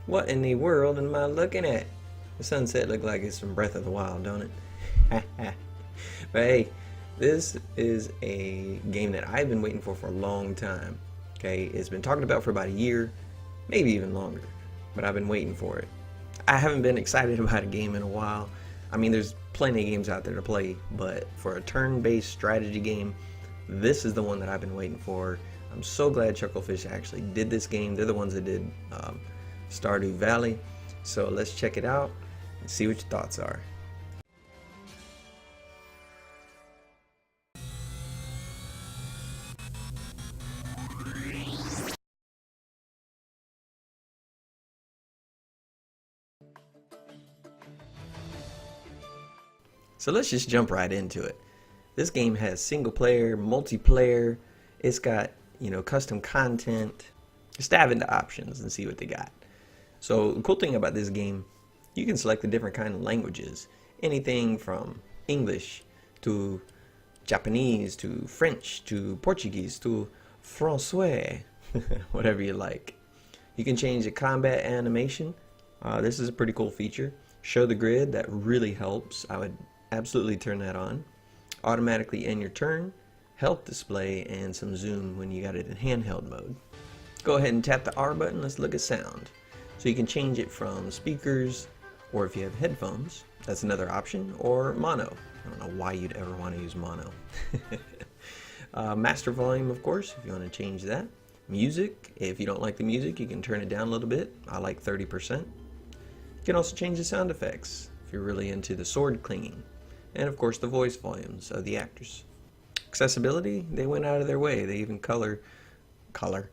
What in the world am I looking at? The sunset looked like it's from Breath of the Wild, don't it? But hey, this is a game that I've been waiting for a long time. Okay, it's been talked about for about a year, maybe even longer, but I've been waiting for it. I haven't been excited about a game in a while. I mean, there's plenty of games out there to play, but for a turn-based strategy game, this is the one that I've been waiting for. I'm so glad Chucklefish actually did this game. They're the ones that did Stardew Valley. So let's check it out and see what your thoughts are. So let's just jump right into it. This game has single player, multiplayer. It's got, custom content. Just dive into options and see what they got. So the cool thing about this game, you can select the different kind of languages. Anything from English to Japanese to French to Portuguese to Français, whatever you like. You can change the combat animation. This is a pretty cool feature. Show the grid, that really helps. I would absolutely turn that on. Automatically end your turn, health display, and some zoom when you got it in handheld mode. Go ahead and tap the R button. Let's look at sound. So you can change it from speakers, or if you have headphones, that's another option, or mono. I don't know why you'd ever want to use mono. Master volume, of course, if you want to change that. Music, if you don't like the music, you can turn it down a little bit. I like 30%. You can also change the sound effects if you're really into the sword clinging. And of course the voice volumes of the actors. Accessibility, they went out of their way. They even cover colorblind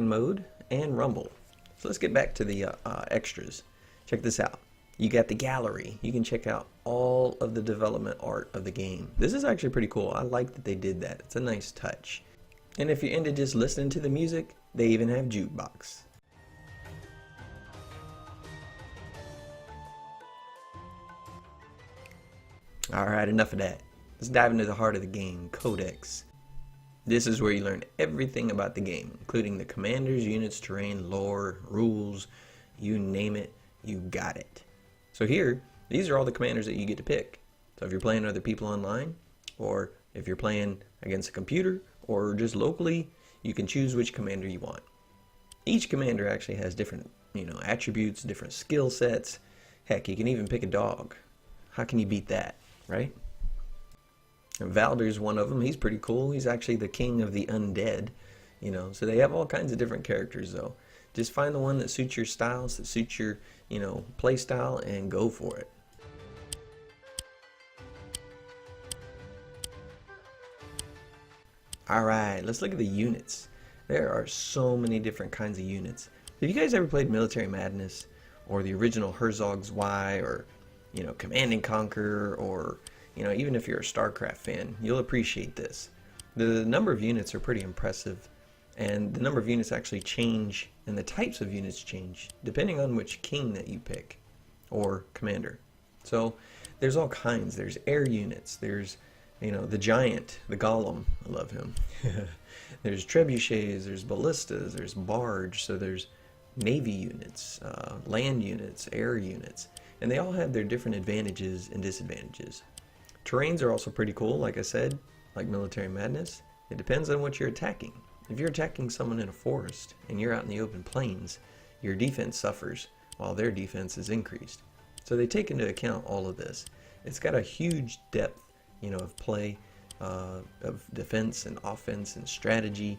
mode and rumble. So let's get back to the extras. Check this out. You got the gallery. You can check out all of the development art of the game. This is actually pretty cool. I like that they did that. It's a nice touch. And if you're into just listening to the music, they even have jukebox. Alright, enough of that. Let's dive into the heart of the game, Codex. This is where you learn everything about the game, including the commanders, units, terrain, lore, rules, you name it, you got it. So here, these are all the commanders that you get to pick. So if you're playing other people online, or if you're playing against a computer, or just locally, you can choose which commander you want. Each commander actually has different, attributes, different skill sets. Heck, you can even pick a dog. How can you beat that, right? And Valder's one of them. He's pretty cool. He's actually the king of the undead, so they have all kinds of different characters though. Just find the one that suits your styles, that suits your, play style, and go for it. Alright, let's look at the units. There are so many different kinds of units. Have you guys ever played Military Madness, or the original Herzog's Y, or Command and Conquer, or even if you're a StarCraft fan, you'll appreciate this. The number of units are pretty impressive, and the number of units actually change, and the types of units change depending on which king that you pick, or commander. So there's all kinds. There's air units, there's the giant, the golem, I love him. There's trebuchets, there's ballistas, there's barge, so there's navy units, land units, air units, and they all have their different advantages and disadvantages. Terrains are also pretty cool, like I said, like Military Madness. It depends on what you're attacking. If you're attacking someone in a forest and you're out in the open plains, your defense suffers while their defense is increased. So they take into account all of this. It's got a huge depth, of play, of defense and offense and strategy.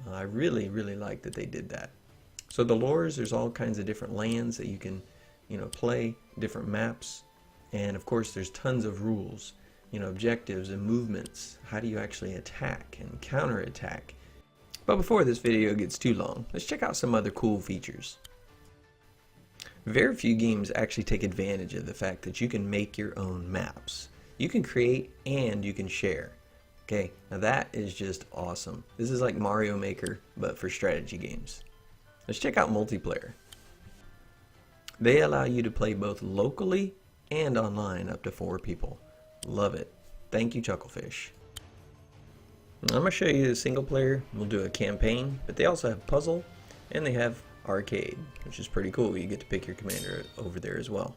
I really, really like that they did that. So the lores, there's all kinds of different lands that you can, play, different maps, and of course there's tons of rules, objectives and movements. How do you actually attack and counterattack? But before this video gets too long, let's check out some other cool features. Very few games actually take advantage of the fact that you can make your own maps. You can create and you can share. Okay, now that is just awesome. This is like Mario Maker, but for strategy games. Let's check out multiplayer. They allow you to play both locally and online up to 4 people. Love it. Thank you, Chucklefish. I'm going to show you the single player. We'll do a campaign, but they also have puzzle, and they have arcade, which is pretty cool. You get to pick your commander over there as well.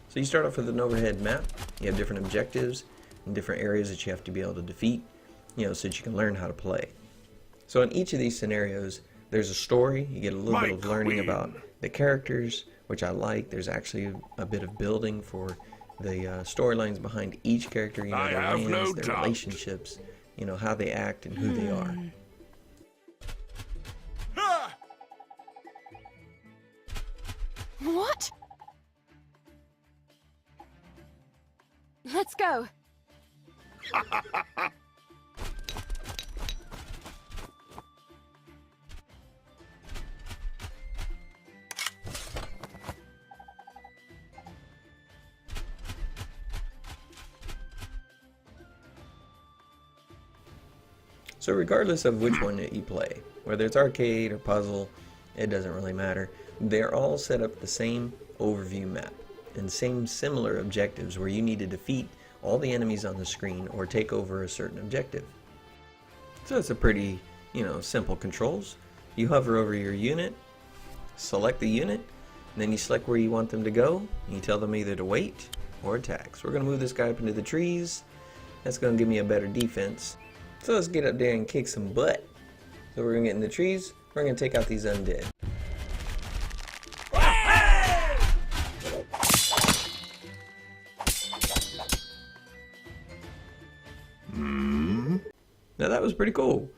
So you start off with an overhead map. You have different objectives and different areas that you have to be able to defeat, so that you can learn how to play. So in each of these scenarios, there's a story. You get a little bit of learning about the characters, which I like. There's actually a bit of building for the storylines behind each character, their lands, their relationships, how they act and who they are. What? Let's go. So regardless of which one that you play, whether it's arcade or puzzle, it doesn't really matter. They're all set up the same overview map and same similar objectives where you need to defeat all the enemies on the screen or take over a certain objective. So it's a pretty, simple controls. You hover over your unit, select the unit, and then you select where you want them to go. And you tell them either to wait or attack. So we're going to move this guy up into the trees. That's going to give me a better defense. So let's get up there and kick some butt. So we're going to get in the trees. We're going to take out these undead. Now that was pretty cool.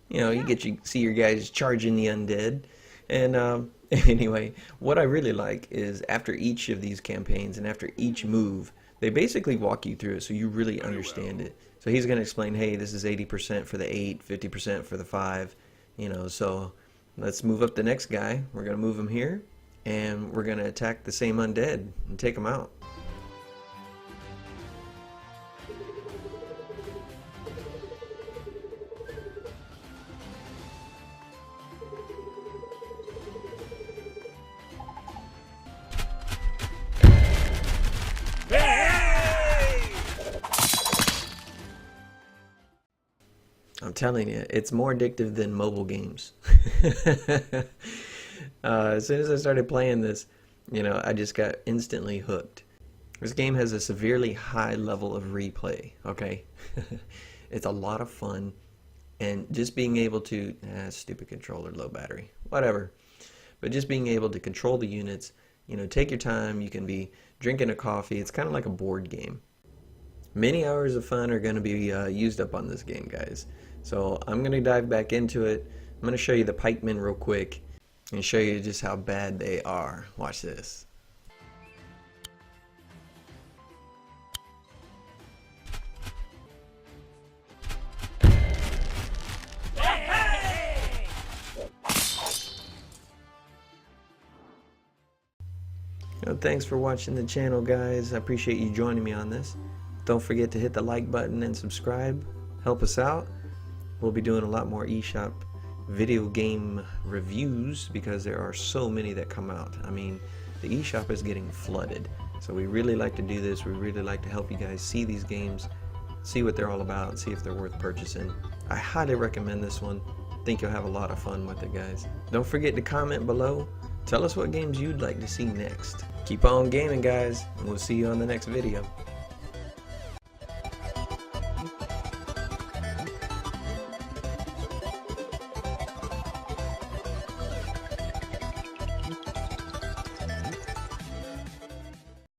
You get to see your guys charging the undead. And anyway, what I really like is after each of these campaigns and after each move, they basically walk you through it so you really understand it. So he's going to explain, hey, this is 80% for the 8, 50% for the 5, so let's move up the next guy. We're going to move him here, and we're going to attack the same undead and take him out. I'm telling you, it's more addictive than mobile games. As soon as I started playing this, I just got instantly hooked. This game has a severely high level of replay, okay? It's a lot of fun, and just being able to, stupid controller, low battery, whatever. But just being able to control the units, take your time, you can be drinking a coffee, it's kind of like a board game. Many hours of fun are going to be used up on this game, guys. So I'm going to dive back into it. I'm going to show you the pikemen real quick and show you just how bad they are. Watch this. Thanks for watching the channel, guys. I appreciate you joining me on this. Don't forget to hit the like button and subscribe. Help us out. We'll be doing a lot more eShop video game reviews because there are so many that come out. I mean, the eShop is getting flooded. So we really like to do this. We really like to help you guys see these games, see what they're all about, see if they're worth purchasing. I highly recommend this one. I think you'll have a lot of fun with it, guys. Don't forget to comment below. Tell us what games you'd like to see next. Keep on gaming, guys, and we'll see you on the next video.